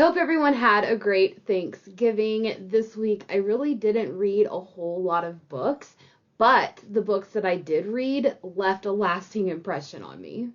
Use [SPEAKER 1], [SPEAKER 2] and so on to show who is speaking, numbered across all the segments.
[SPEAKER 1] hope everyone had a great Thanksgiving this week. I really didn't read a whole lot of books, but the books that I did read left a lasting impression on me.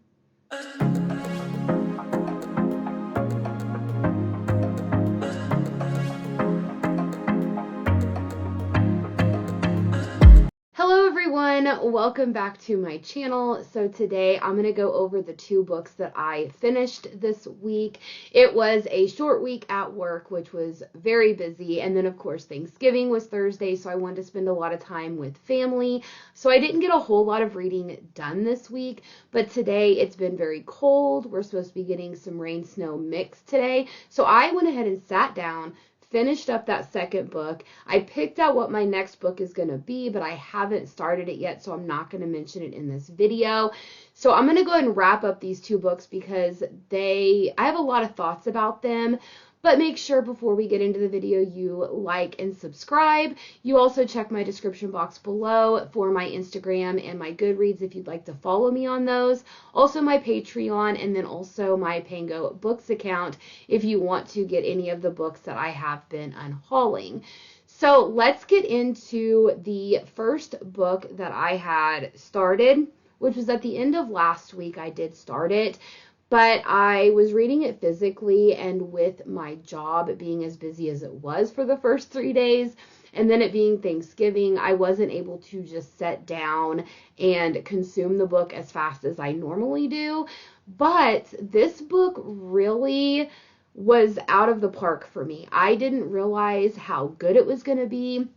[SPEAKER 1] Hello everyone, welcome back to my channel. So today I'm going to go over the two books that I finished this week. It was a short week at work, which was very busy, and then of course Thanksgiving was Thursday, so I wanted to spend a lot of time with family. So I didn't get a whole lot of reading done this week, but today it's been very cold. We're supposed to be getting some rain snow mix today. So I went ahead and sat down, finished up that second book. I picked out what my next book is going to be, but I haven't started it yet, so I'm not going to mention it in this video. So I'm going to go ahead and wrap up these two books because I have a lot of thoughts about them. But make sure before we get into the video you like and subscribe. You also check my description box below for my Instagram and my Goodreads if you'd like to follow me on those. Also my Patreon, and then also my Pango Books account if you want to get any of the books that I have been unhauling. So let's get into the first book that I had started, which was at the end of last week. I did start it. But I was reading it physically, and with my job being as busy as it was for the first 3 days, and then it being Thanksgiving, I wasn't able to just sit down and consume the book as fast as I normally do. But this book really was out of the park for me. I didn't realize how good it was going to be.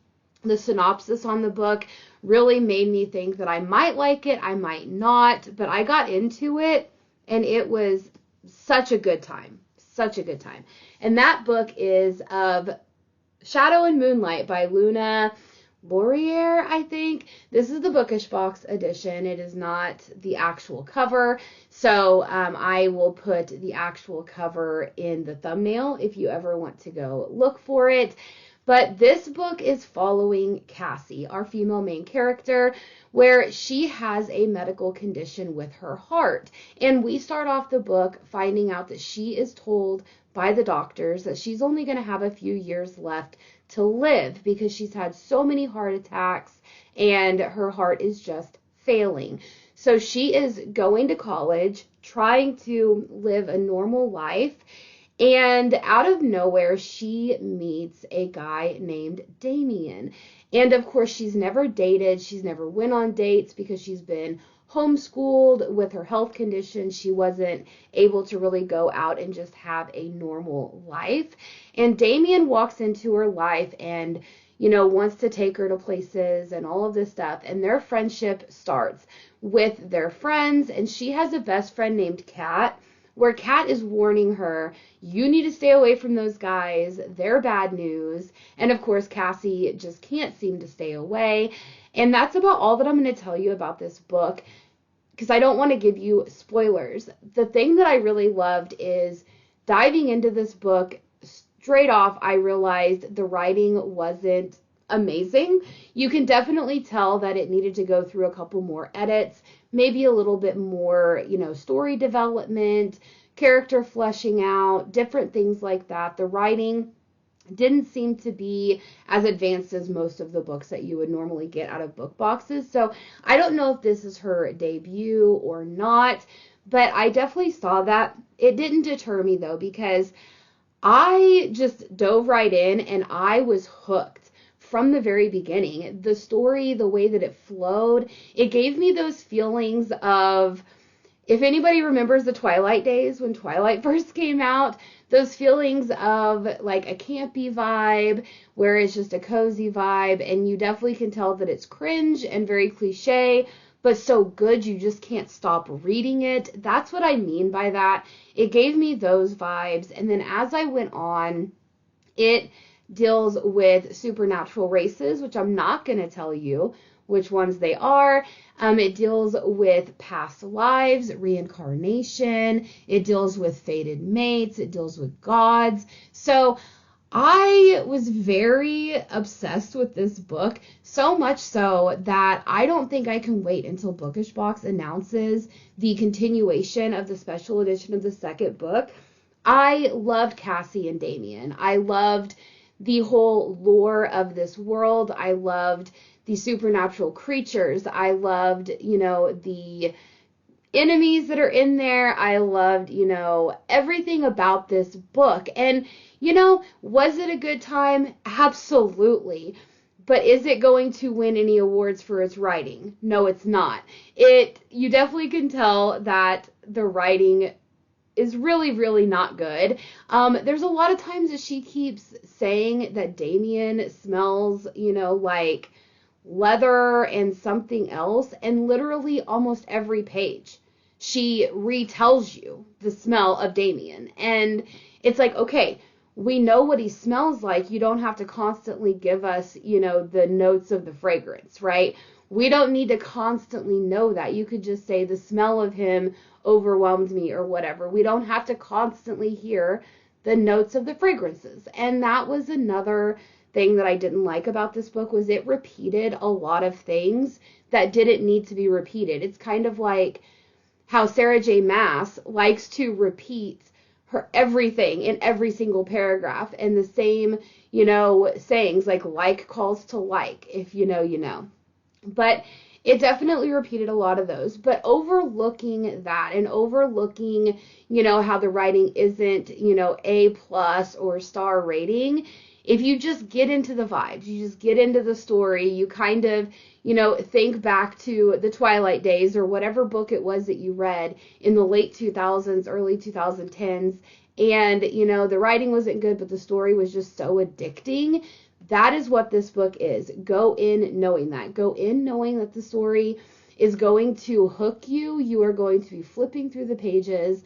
[SPEAKER 1] The synopsis on the book really made me think that I might like it, I might not, but I got into it. And it was such a good time, such a good time. And that book is of Shadow and Moonlight by Luna Laurier, I think. This is the Bookish Box edition. It is not the actual cover. So I will put the actual cover in the thumbnail if you ever want to go look for it. But this book is following Cassie, our female main character, where she has a medical condition with her heart. And we start off the book finding out that she is told by the doctors that she's only going to have a few years left to live because she's had so many heart attacks and her heart is just failing. So she is going to college, trying to live a normal life. And out of nowhere, she meets a guy named Damien. And of course, she's never dated. She's never went on dates because she's been homeschooled with her health condition. She wasn't able to really go out and just have a normal life. And Damien walks into her life and, wants to take her to places and all of this stuff. And their friendship starts with their friends. And she has a best friend named Kat, where Kat is warning her, you need to stay away from those guys. They're bad news. And of course, Cassie just can't seem to stay away. And that's about all that I'm going to tell you about this book, because I don't want to give you spoilers. The thing that I really loved is diving into this book. Straight off, I realized the writing wasn't amazing. You can definitely tell that it needed to go through a couple more edits, maybe a little bit more, story development, character fleshing out, different things like that. The writing didn't seem to be as advanced as most of the books that you would normally get out of book boxes. So I don't know if this is her debut or not, but I definitely saw that. It didn't deter me though, because I just dove right in and I was hooked. From the very beginning, the story, the way that it flowed, it gave me those feelings of, if anybody remembers the Twilight days when Twilight first came out, those feelings of like a campy vibe where it's just a cozy vibe, and you definitely can tell that it's cringe and very cliche, but so good you just can't stop reading it. That's what I mean by that. It gave me those vibes, and then as I went on, it deals with supernatural races, which I'm not going to tell you which ones they are. It deals with past lives, reincarnation. It deals with fated mates. It deals with gods. So I was very obsessed with this book, so much so that I don't think I can wait until Bookish Box announces the continuation of the special edition of the second book. I loved Cassie and Damien. I loved the whole lore of this world. I loved the supernatural creatures. I loved, the enemies that are in there. I loved, everything about this book. And, was it a good time? Absolutely. But is it going to win any awards for its writing? No, it's not. You definitely can tell that the writing is really, really not good. There's a lot of times that she keeps saying that Damien smells, like leather and something else, and literally almost every page she retells you the smell of Damien. And it's like, okay, we know what he smells like. You don't have to constantly give us, the notes of the fragrance, right? We don't need to constantly know that. You could just say the smell of him overwhelmed me or whatever. We don't have to constantly hear the notes of the fragrances. And that was another thing that I didn't like about this book, was it repeated a lot of things that didn't need to be repeated. It's kind of like how Sarah J. Maas likes to repeat her everything in every single paragraph, and the same, sayings like calls to like, if you know, you know. But it definitely repeated a lot of those. But overlooking that and overlooking, how the writing isn't, A+ or star rating, if you just get into the vibes, you just get into the story, you kind of, think back to the Twilight days or whatever book it was that you read in the late 2000s, early 2010s, and, the writing wasn't good, but the story was just so addicting. That is what this book is. Go in knowing that. Go in knowing that the story is going to hook you. You are going to be flipping through the pages.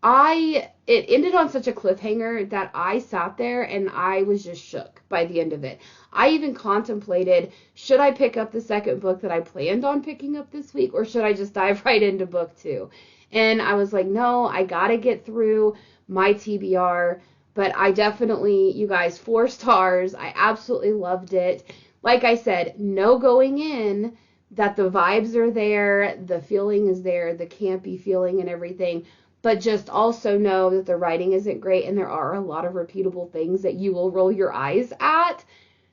[SPEAKER 1] It ended on such a cliffhanger that I sat there and I was just shook by the end of it. I even contemplated, should I pick up the second book that I planned on picking up this week, or should I just dive right into book 2? And I was like, no, I gotta get through my TBR. But I definitely, you guys, 4 stars. I absolutely loved it. Like I said, no going in that the vibes are there, the feeling is there, the campy feeling and everything. But just also know that the writing isn't great and there are a lot of repeatable things that you will roll your eyes at.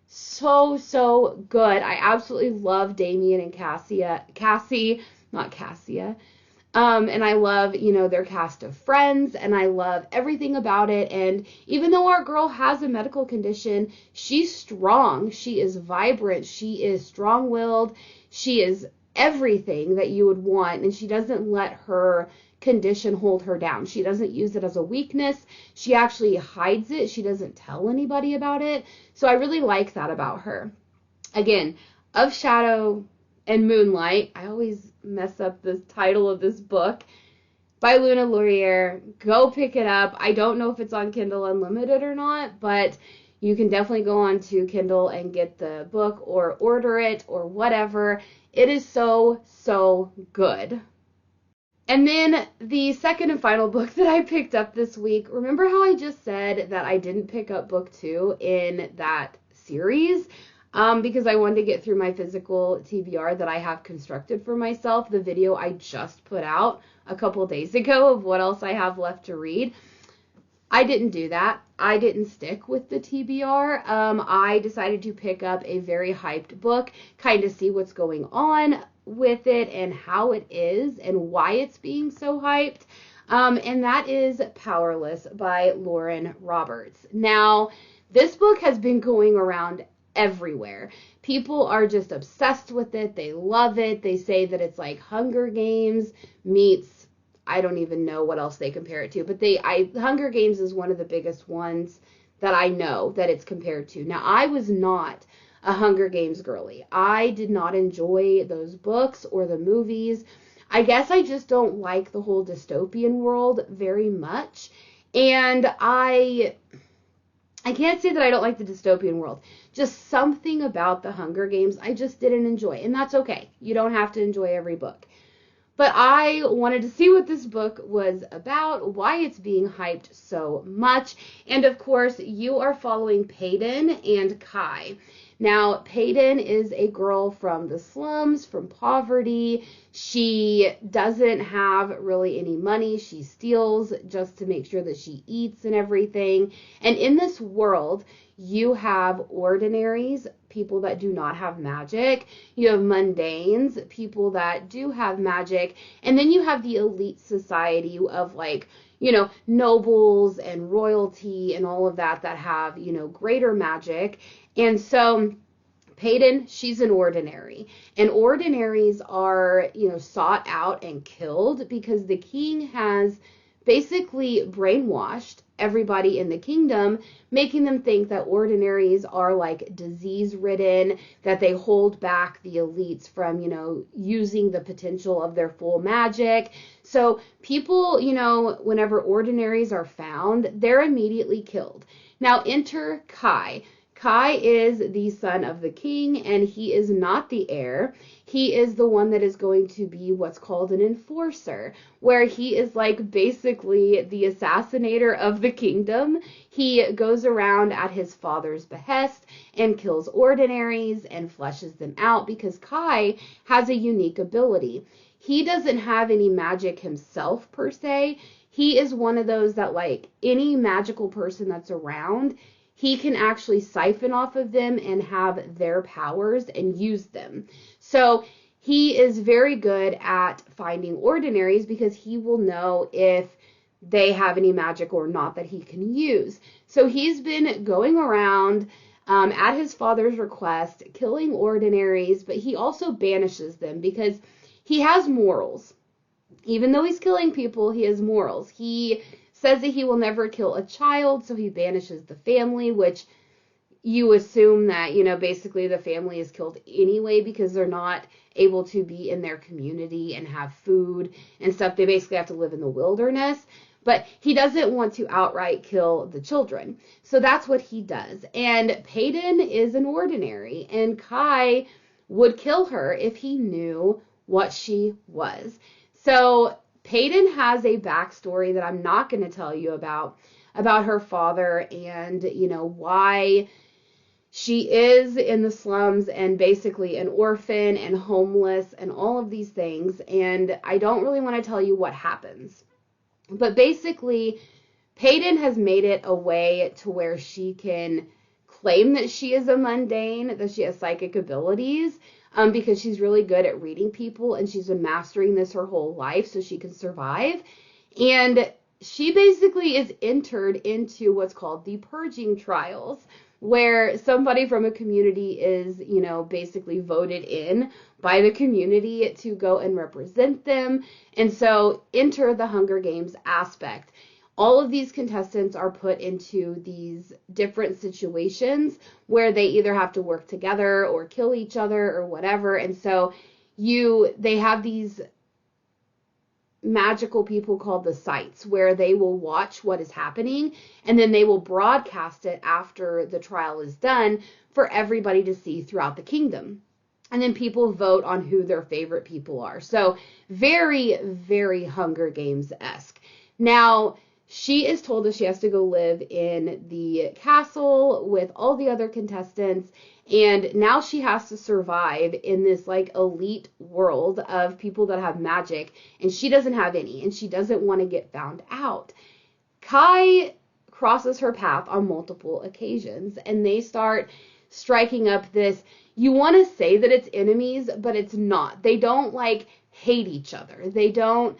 [SPEAKER 1] So, so good. I absolutely love Damien and Cassie, not Cassia. And I love, their cast of friends, and I love everything about it. And even though our girl has a medical condition, she's strong. She is vibrant. She is strong-willed. She is everything that you would want, and she doesn't let her condition hold her down. She doesn't use it as a weakness. She actually hides it. She doesn't tell anybody about it. So I really like that about her. Again, Of Shadow and Moonlight. I always mess up the title of this book, by Luna Laurier. Go pick it up. I don't know if it's on Kindle Unlimited or not, but you can definitely go on to Kindle and get the book or order it or whatever. It is so, so good. And then the second and final book that I picked up this week, remember how I just said that I didn't pick up book 2 in that series? Because I wanted to get through my physical TBR that I have constructed for myself, the video I just put out a couple days ago of what else I have left to read. I didn't do that. I didn't stick with the TBR. I decided to pick up a very hyped book, kind of see what's going on with it and how it is and why it's being so hyped. And that is Powerless by Lauren Roberts. Now, this book has been going around everywhere. People are just obsessed with it. They love it. They say that it's like Hunger Games meets, I don't even know what else they compare it to, but Hunger Games is one of the biggest ones that I know that it's compared to. Now, I was not a Hunger Games girly. I did not enjoy those books or the movies. I guess I just don't like the whole dystopian world very much. And I can't say that I don't like the dystopian world. Just something about the Hunger Games I just didn't enjoy. And that's okay. You don't have to enjoy every book. But I wanted to see what this book was about, why it's being hyped so much. And of course, you are following Peyton and Kai. Now, Peyton is a girl from the slums, from poverty. She doesn't have really any money. She steals just to make sure that she eats and everything. And in this world, you have ordinaries, people that do not have magic. You have mundanes, people that do have magic. And then you have the elite society of like, nobles and royalty and all of that have, greater magic. And so Peyton, she's an ordinary. And ordinaries are, sought out and killed because the king has basically brainwashed everybody in the kingdom, making them think that ordinaries are like disease ridden, that they hold back the elites from, using the potential of their full magic. So people, whenever ordinaries are found, they're immediately killed. Now enter Kai. Kai is the son of the king, and he is not the heir. He is the one that is going to be what's called an enforcer, where he is like basically the assassinator of the kingdom. He goes around at his father's behest and kills ordinaries and fleshes them out because Kai has a unique ability. He doesn't have any magic himself per se. He is one of those that like any magical person that's around, he can actually siphon off of them and have their powers and use them. So he is very good at finding ordinaries because he will know if they have any magic or not that he can use. So he's been going around at his father's request, killing ordinaries, but he also banishes them because he has morals. Even though he's killing people, he has morals. He says that he will never kill a child, so he banishes the family, which you assume that, basically the family is killed anyway because they're not able to be in their community and have food and stuff. They basically have to live in the wilderness. But he doesn't want to outright kill the children. So that's what he does. And Peyton is an ordinary, and Kai would kill her if he knew what she was. So Peyton has a backstory that I'm not going to tell you about her father and, why she is in the slums and basically an orphan and homeless and all of these things. And I don't really want to tell you what happens. But basically, Peyton has made it a way to where she can claim that she is a mundane, that she has psychic abilities, because she's really good at reading people and she's been mastering this her whole life so she can survive. And she basically is entered into what's called the purging trials, where somebody from a community is, basically voted in by the community to go and represent them. And so enter the Hunger Games aspect. All of these contestants are put into these different situations where they either have to work together or kill each other or whatever. And so they have these magical people called the sites where they will watch what is happening and then they will broadcast it after the trial is done for everybody to see throughout the kingdom. And then people vote on who their favorite people are. So very, very Hunger Games-esque. Now, she is told that she has to go live in the castle with all the other contestants, and now she has to survive in this like elite world of people that have magic, and she doesn't have any, and she doesn't want to get found out. Kai crosses her path on multiple occasions, and they start striking up this, you want to say that it's enemies, but it's not. They don't like hate each other. They don't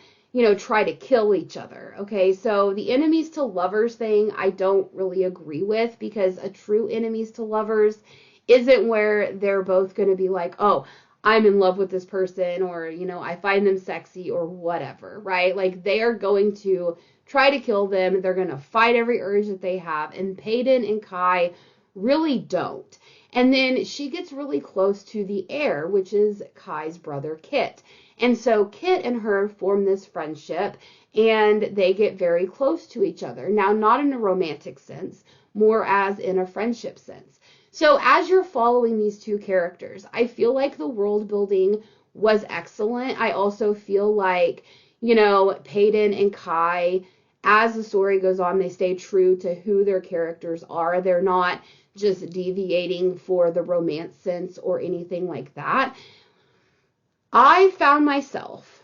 [SPEAKER 1] try to kill each other. Okay, so the enemies to lovers thing, I don't really agree with, because a true enemies to lovers isn't where they're both going to be like, oh, I'm in love with this person, or, I find them sexy or whatever, right? Like, they are going to try to kill them. They're going to fight every urge that they have. And Peyton and Kai really don't. And then she gets really close to the heir, which is Kai's brother, Kit. And so Kit and her form this friendship, and they get very close to each other. Now, not in a romantic sense, more as in a friendship sense. So as you're following these two characters, I feel like the world building was excellent. I also feel like, Peyton and Kai as the story goes on, they stay true to who their characters are. They're not just deviating for the romance sense or anything like that. I found myself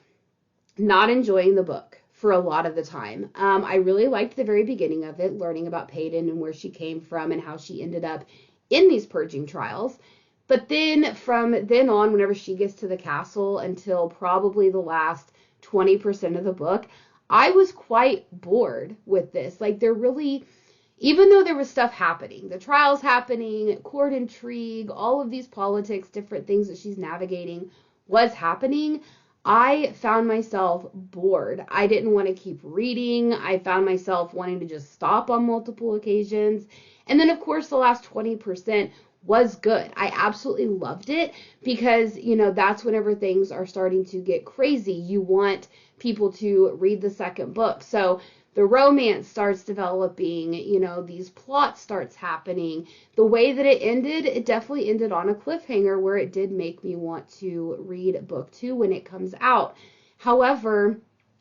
[SPEAKER 1] not enjoying the book for a lot of the time. I really liked the very beginning of it, learning about Peyton and where she came from and how she ended up in these purging trials. But then from then on, whenever she gets to the castle until probably the last 20% of the book, I was quite bored with this. Like, they're really, even though there was stuff happening, the trials happening, court intrigue, all of these politics, different things that she's navigating was happening, I found myself bored. I didn't want to keep reading. I found myself wanting to just stop on multiple occasions. And then, of course, the last 20% was good. I absolutely loved it because, that's whenever things are starting to get crazy. You want people to read the second book. So the romance starts developing, these plots starts happening. The way that it ended, it definitely ended on a cliffhanger where it did make me want to read book 2 when it comes out. However,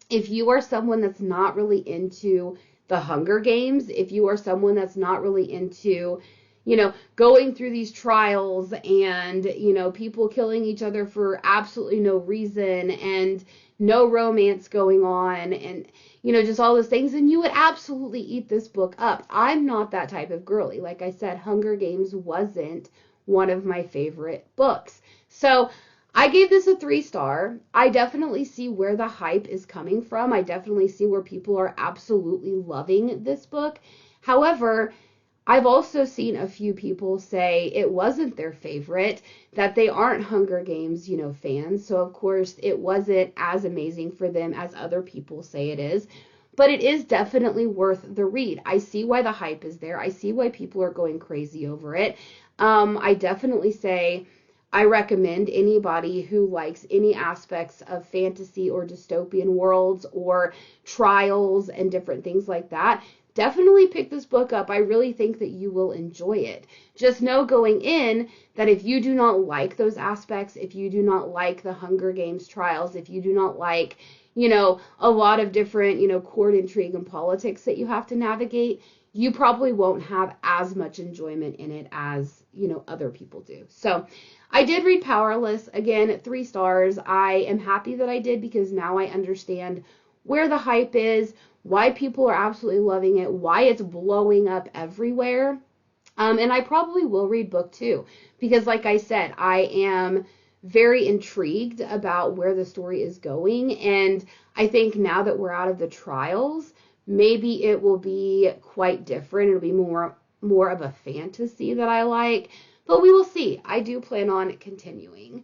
[SPEAKER 1] if you are someone that's not really into the Hunger Games, if you are someone that's not really into going through these trials and, people killing each other for absolutely no reason and no romance going on and, just all those things, and you would absolutely eat this book up. I'm not that type of girly. Like I said, Hunger Games wasn't one of my favorite books. So I gave this a 3-star. I definitely see where the hype is coming from. I definitely see where people are absolutely loving this book. However, I've also seen a few people say it wasn't their favorite, that they aren't Hunger Games, fans. So, of course, it wasn't as amazing for them as other people say it is. But it is definitely worth the read. I see why the hype is there. I see why people are going crazy over it. I definitely say I recommend anybody who likes any aspects of fantasy or dystopian worlds or trials and different things like that. Definitely pick this book up. I really think that you will enjoy it. Just know going in that if you do not like those aspects, if you do not like the Hunger Games trials, if you do not like, a lot of different, court intrigue and politics that you have to navigate, you probably won't have as much enjoyment in it as, other people do. So I did read Powerless, again, 3 stars. I am happy that I did because now I understand where the hype is, why people are absolutely loving it, why it's blowing up everywhere. And I probably will read book 2 because, like I said, I am very intrigued about where the story is going. And I think now that we're out of the trials, maybe it will be quite different. It'll be more of a fantasy that I like, but we will see. I do plan on continuing.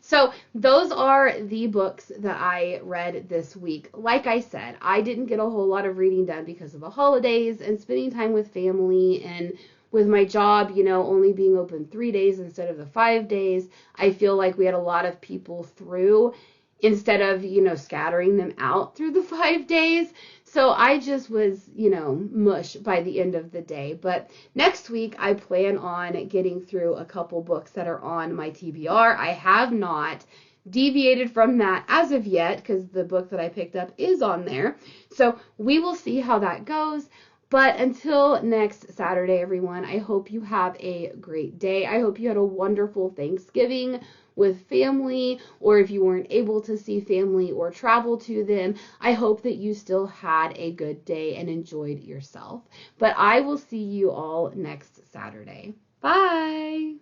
[SPEAKER 1] So those are the books that I read this week. Like I said, I didn't get a whole lot of reading done because of the holidays and spending time with family and with my job, only being open 3 days instead of the 5 days. I feel like we had a lot of people through instead of, scattering them out through the 5 days. So I just was, mush by the end of the day. But next week, I plan on getting through a couple books that are on my TBR. I have not deviated from that as of yet because the book that I picked up is on there. So we will see how that goes. But until next Saturday, everyone, I hope you have a great day. I hope you had a wonderful Thanksgiving with family, or if you weren't able to see family or travel to them, I hope that you still had a good day and enjoyed yourself. But I will see you all next Saturday. Bye!